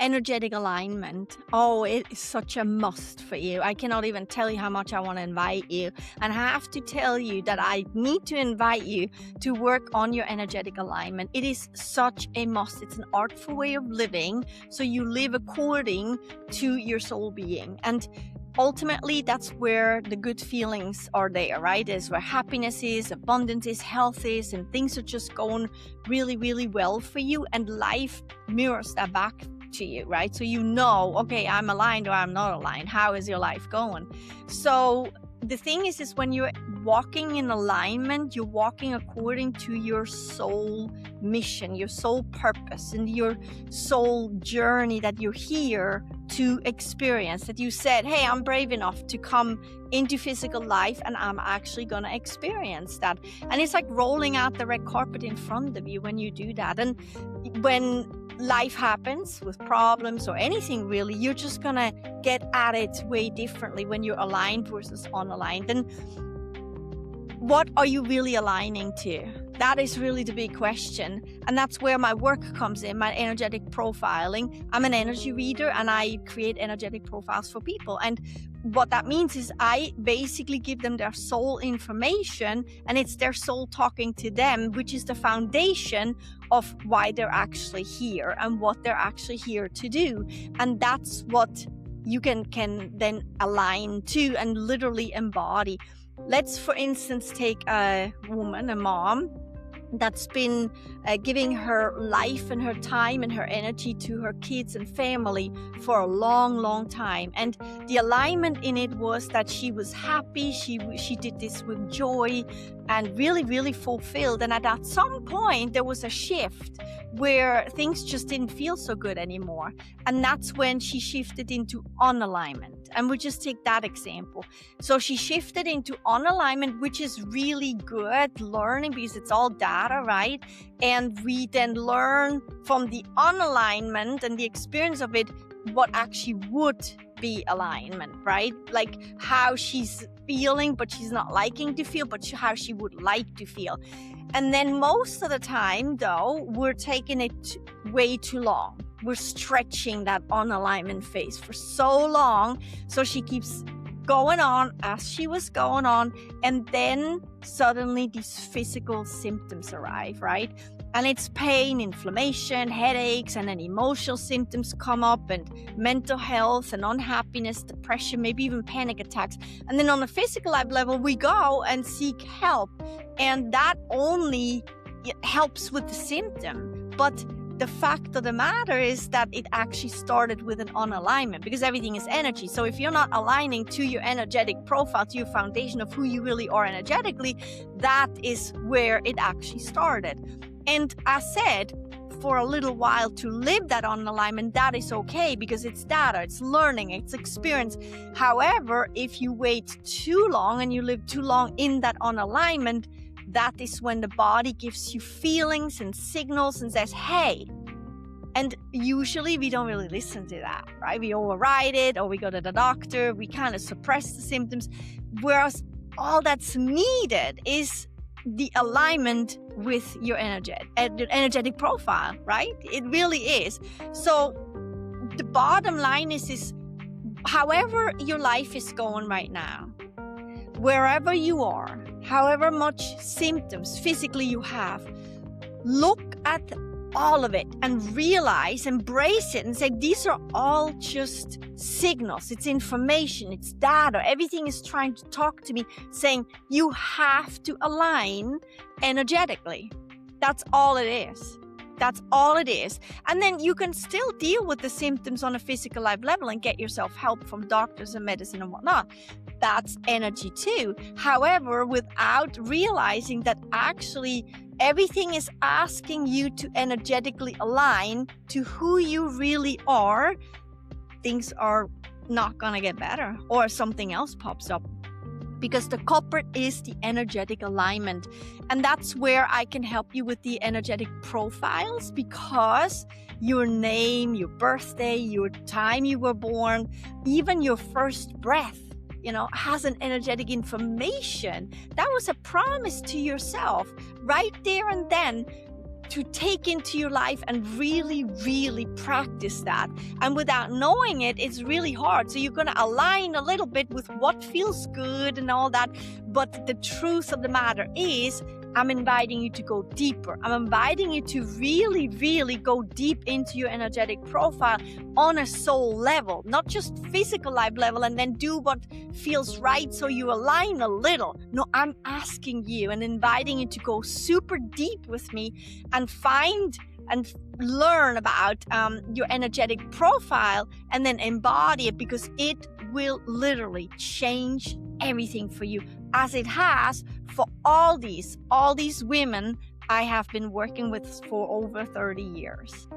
energetic alignment. Oh, it is such a must for you. I cannot even tell you how much I want to invite you. And I have to tell you that I need to invite you to work on your energetic alignment. It is such a must. It's an artful way of living. So you live according to your soul being. And ultimately, that's where the good feelings are there, right? Is where happiness is, abundance is, health is, and things are just going really, really well for you. And life mirrors that back to you, right? So you know, okay, I'm aligned or I'm not aligned. How is your life going? So the thing is when you're walking in alignment, you're walking according to your soul mission, your soul purpose, and your soul journey that you're here to experience, that you said, hey, I'm brave enough to come into physical life and I'm actually going to experience that. And it's like rolling out the red carpet in front of you when you do that. And when life happens with problems or anything really, you're just going to get at it way differently when you're aligned versus unaligned. And what are you really aligning to? That is really the big question. And that's where my work comes in, my energetic profiling. I'm an energy reader and I create energetic profiles for people. And what that means is I basically give them their soul information, and it's their soul talking to them, which is the foundation of why they're actually here and what they're actually here to do. And that's what you can then align to and literally embody. Let's, for instance, take a woman, a mom, that's been giving her life and her time and her energy to her kids and family for a long, long time. And the alignment in it was that she was happy, she did this with joy and really, really fulfilled. And at some point, there was a shift where things just didn't feel so good anymore. And that's when she shifted into unalignment. And we just take that example. So she shifted into unalignment, which is really good learning because it's all data, right? And we then learn from the unalignment and the experience of it what actually would be alignment, right? Like how she's feeling, but she's not liking to feel, but how she would like to feel. And then most of the time, though, we're taking it way too long. We're stretching that unalignment phase for so long. So she keeps going on as she was going on. And then suddenly these physical symptoms arrive, right? And it's pain, inflammation, headaches, and then emotional symptoms come up, and mental health and unhappiness, depression, maybe even panic attacks. And then on a physical level, we go and seek help. And that only helps with the symptom. But the fact of the matter is that it actually started with an unalignment, because everything is energy. So if you're not aligning to your energetic profile, to your foundation of who you really are energetically, that is where it actually started. And I said, for a little while to live that unalignment, that is okay, because it's data, it's learning, it's experience. However, if you wait too long and you live too long in that unalignment, that is when the body gives you feelings and signals and says, hey. And usually we don't really listen to that, right? We override it, or we go to the doctor, we kind of suppress the symptoms. Whereas all that's needed is the alignment with your energetic profile, right? It really is. So the bottom line is however your life is going right now, wherever you are, however much symptoms physically you have, look at all of it and realize, embrace it and say, these are all just signals. It's information, it's data. Everything is trying to talk to me, saying you have to align energetically. That's all it is. That's all it is. And then you can still deal with the symptoms on a physical life level and get yourself help from doctors and medicine and whatnot. That's energy too. However, without realizing that actually everything is asking you to energetically align to who you really are, things are not going to get better, or something else pops up. Because the culprit is the energetic alignment. And that's where I can help you with the energetic profiles, because your name, your birthday, your time you were born, even your first breath, has an energetic information. That was a promise to yourself right there and then. to take into your life and really, really practice that. And without knowing it, it's really hard. So you're going to align a little bit with what feels good and all that. But the truth of the matter is, I'm inviting you to go deeper. I'm inviting you to really, really go deep into your energetic profile on a soul level, not just physical life level, and then do what feels right so you align a little. No, I'm asking you and inviting you to go super deep with me and find and learn about your energetic profile and then embody it, because it will literally change everything for you, as it has for all these women I have been working with for over 30 years.